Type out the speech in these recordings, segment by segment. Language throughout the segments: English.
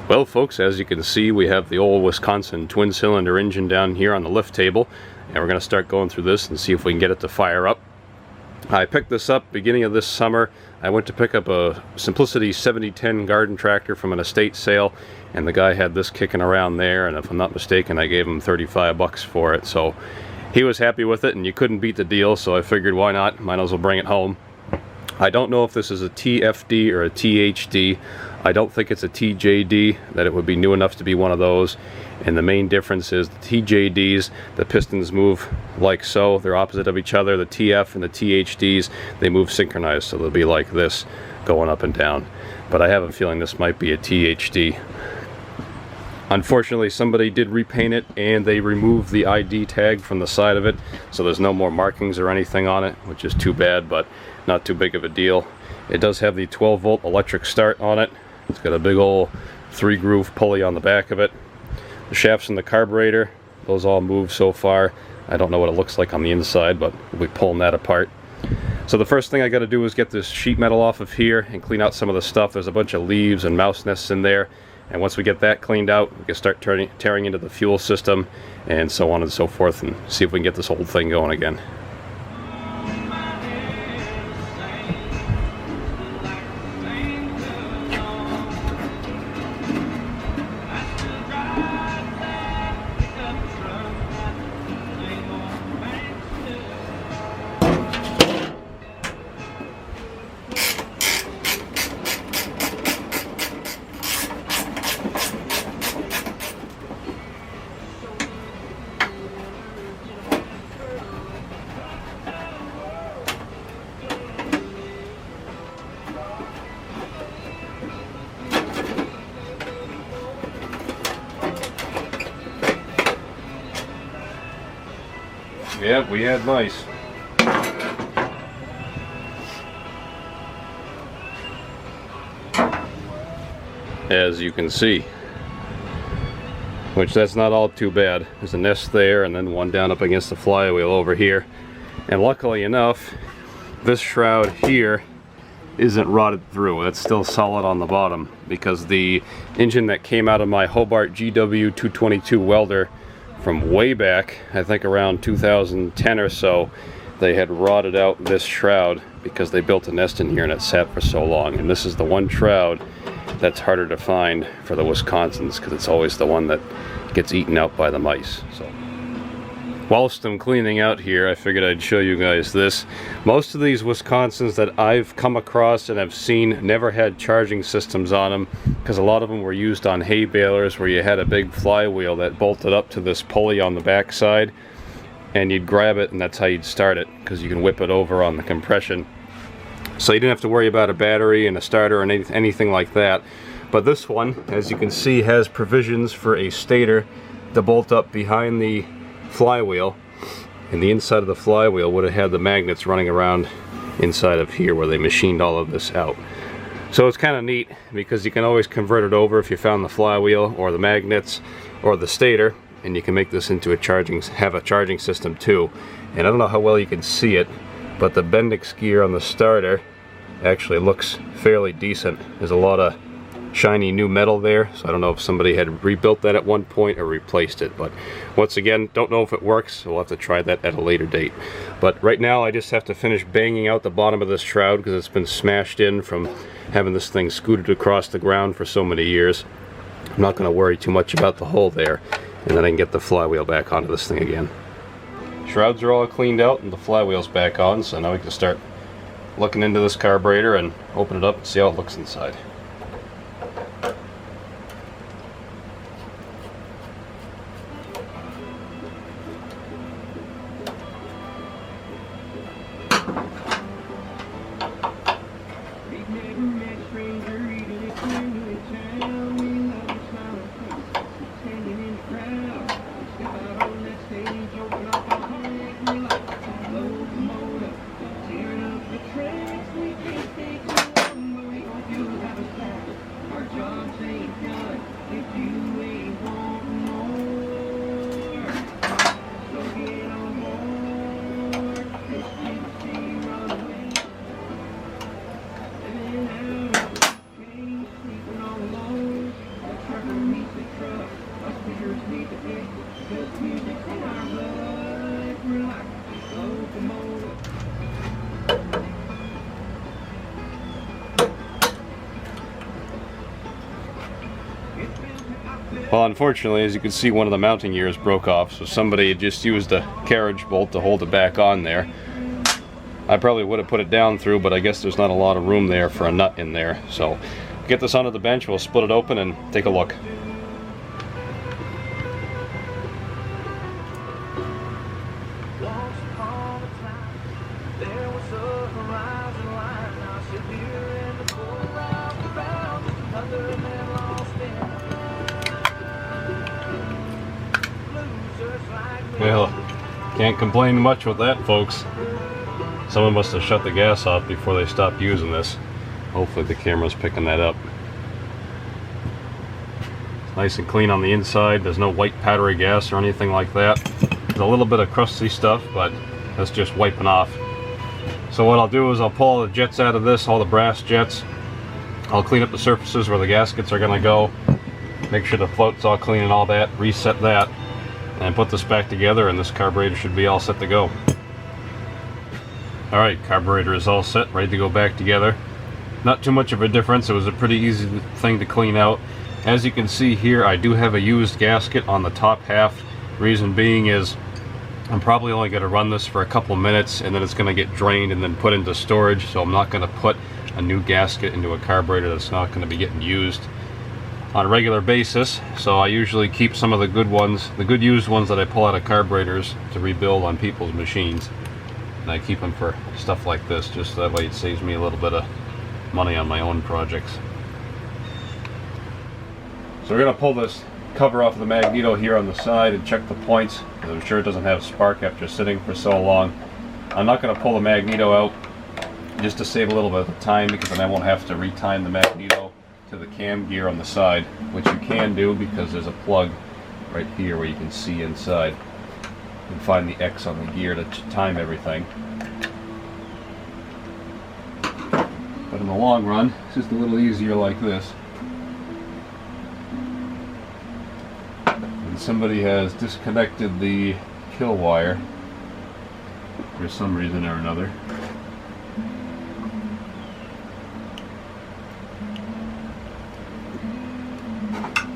Well folks, as you can see, we have the old Wisconsin twin cylinder engine down here on the lift table, and we're going to start going through this and see if we can get it to fire up. I picked this up beginning of this summer. I went to pick up a Simplicity 7010 garden tractor from an estate sale, and the guy had this kicking around there, and if I'm not mistaken I gave him 35 bucks for it, so he was happy with it and you couldn't beat the deal, so I figured why not, might as well bring it home. I don't know if this is a TFD or a THD. I don't think it's a TJD, that it would be new enough to be one of those. And the main difference is the TJDs, the pistons move like so. They're opposite of each other. The TF and the THDs, they move synchronized, so they'll be like this, going up and down. But I have a feeling this might be a THD. Unfortunately, somebody did repaint it and they removed the ID tag from the side of it, so there's no more markings or anything on it, which is too bad, but not too big of a deal. It does have the 12-volt electric start on it. It's got a big old 3-groove pulley on the back of it. The shafts and the carburetor, those all move so far. I don't know what it looks like on the inside, but we'll be pulling that apart. So the first thing I got to do is get this sheet metal off of here and clean out some of the stuff. There's a bunch of leaves and mouse nests in there, and once we get that cleaned out, we can start tearing into the fuel system and so on and so forth, and see if we can get this whole thing going again. Yep, we had mice. As you can see, which that's not all too bad. There's a nest there and then one down up against the flywheel over here. And luckily enough, this shroud here isn't rotted through. It's still solid on the bottom, because the engine that came out of my Hobart GW 222 welder from way back, I think around 2010 or so, they had rotted out this shroud because they built a nest in here and it sat for so long. And this is the one shroud that's harder to find for the Wisconsins, because it's always the one that gets eaten out by the mice. So whilst I'm cleaning out here, I figured I'd show you guys this. Most of these Wisconsins that I've come across and have seen never had charging systems on them, because a lot of them were used on hay balers where you had a big flywheel that bolted up to this pulley on the back side, and you'd grab it and that's how you'd start it, because you can whip it over on the compression. So you didn't have to worry about a battery and a starter and anything like that. But this one, as you can see, has provisions for a stator to bolt up behind the flywheel, and the inside of the flywheel would have had the magnets running around inside of here where they machined all of this out. So it's kind of neat, because you can always convert it over if you found the flywheel or the magnets or the stator, and you can make this into a charging system too. And I don't know how well you can see it, but the Bendix gear on the starter actually looks fairly decent. There's a lot of shiny new metal there, so I don't know if somebody had rebuilt that at one point or replaced it. But once again, don't know if it works, so we'll have to try that at a later date. But right now I just have to finish banging out the bottom of this shroud, because it's been smashed in from having this thing scooted across the ground for so many years. I'm not going to worry too much about the hole there, and then I can get the flywheel back onto this thing again. Shrouds are all cleaned out and the flywheel's back on, so now we can start looking into this carburetor and open it up and see how it looks inside. Well, unfortunately, as you can see, one of the mounting gears broke off, so somebody had just used a carriage bolt to hold it back on there. I probably would have put it down through, but I guess there's not a lot of room there for a nut in there. So get this onto the bench, we'll split it open and take a look. Well, can't complain much with that, folks. Someone must have shut the gas off before they stopped using this. Hopefully the camera's picking that up. It's nice and clean on the inside. There's no white powdery gas or anything like that. There's a little bit of crusty stuff, but that's just wiping off. So what I'll do is I'll pull all the jets out of this, all the brass jets. I'll clean up the surfaces where the gaskets are gonna go. Make sure the float's all clean and all that. Reset that. And put this back together, and this carburetor should be all set to go. Alright, carburetor is all set, ready to go back together. Not too much of a difference. It was a pretty easy thing to clean out. As you can see here, I do have a used gasket on the top half. Reason being is I'm probably only going to run this for a couple minutes, and then it's going to get drained and then put into storage, so I'm not going to put a new gasket into a carburetor that's not going to be getting used on a regular basis. So I usually keep some of the good ones, the good used ones that I pull out of carburetors to rebuild on people's machines, and I keep them for stuff like this, just that way it saves me a little bit of money on my own projects. So we're going to pull this cover off of the Magneto here on the side and check the points, because I'm sure it doesn't have spark after sitting for so long. I'm not going to pull the Magneto out just to save a little bit of time, because then I won't have to retime the Magneto to the cam gear on the side, which you can do because there's a plug right here where you can see inside. You can find the X on the gear to time everything. But in the long run, it's just a little easier like this. And somebody has disconnected the kill wire for some reason or another.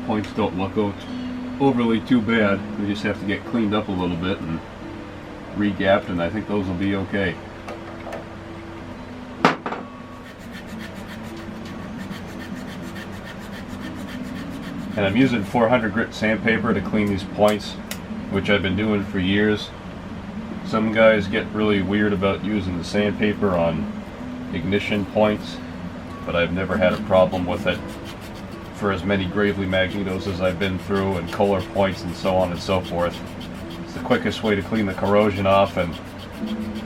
Points don't look overly too bad. We just have to get cleaned up a little bit and re-gapped, and I think those will be okay. And I'm using 400 grit sandpaper to clean these points, which I've been doing for years. Some guys get really weird about using the sandpaper on ignition points, but I've never had a problem with it for as many Gravely Magnetos as I've been through, and Kohler points and so on and so forth. It's the quickest way to clean the corrosion off, and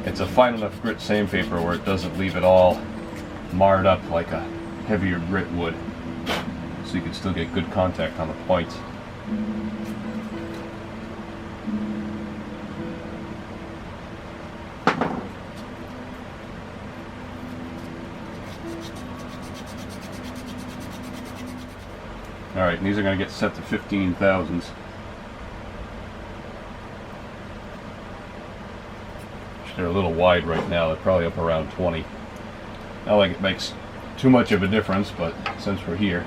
it's a fine enough grit sandpaper where it doesn't leave it all marred up like a heavier grit would, so you can still get good contact on the points. Alright, and these are going to get set to 15,000s. They're a little wide right now. They're probably up around 20. Not like it makes too much of a difference, but since we're here.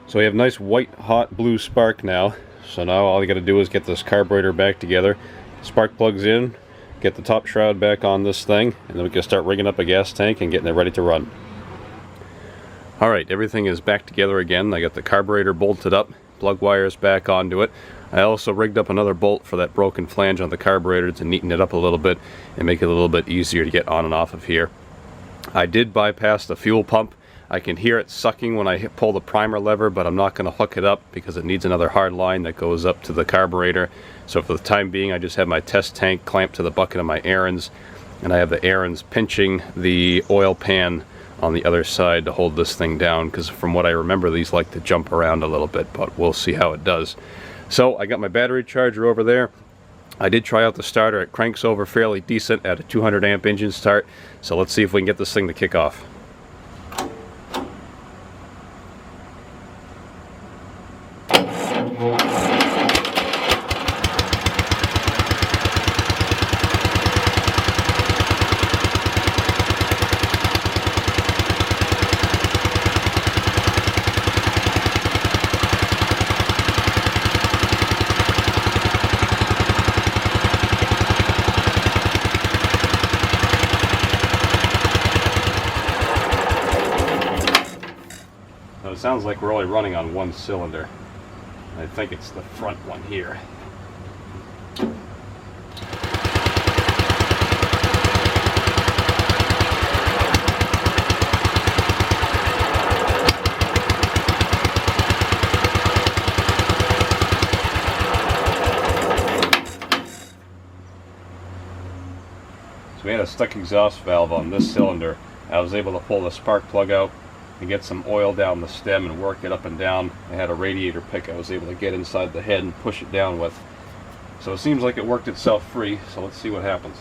So we have nice white hot blue spark now. So now all you got to do is get this carburetor back together. Spark plugs in, get the top shroud back on this thing, and then we can start rigging up a gas tank and getting it ready to run. Alright, everything is back together again. I got the carburetor bolted up, plug wires back onto it. I also rigged up another bolt for that broken flange on the carburetor to neaten it up a little bit and make it a little bit easier to get on and off of here. I did bypass the fuel pump. I can hear it sucking when I pull the primer lever, but I'm not going to hook it up because it needs another hard line that goes up to the carburetor. So for the time being, I just have my test tank clamped to the bucket of my airons, and I have the airons pinching the oil pan on the other side to hold this thing down, because from what I remember, these like to jump around a little bit, but we'll see how it does. So I got my battery charger over there. I did try out the starter. It cranks over fairly decent at a 200 amp engine start. So let's see if we can get this thing to kick off. It sounds like we're only running on one cylinder. I think it's the front one here. So we had a stuck exhaust valve on this cylinder. I was able to pull the spark plug out and get some oil down the stem and work it up and down. I had a radiator pick I was able to get inside the head and push it down with. So it seems like it worked itself free, so let's see what happens.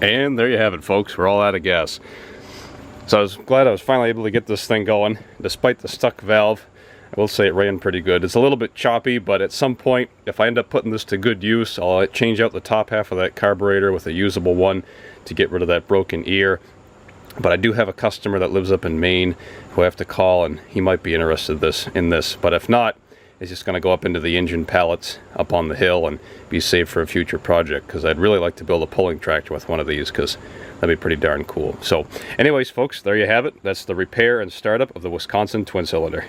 And there you have it, folks. We're all out of gas. So I was glad I was finally able to get this thing going. Despite the stuck valve, I will say it ran pretty good. It's a little bit choppy, but at some point, if I end up putting this to good use, I'll change out the top half of that carburetor with a usable one to get rid of that broken ear. But I do have a customer that lives up in Maine who I have to call, and he might be interested in this. But if not, it's just going to go up into the engine pallets up on the hill and be saved for a future project, because I'd really like to build a pulling tractor with one of these, because that'd be pretty darn cool. So anyways, folks, there you have it. That's the repair and startup of the Wisconsin twin cylinder.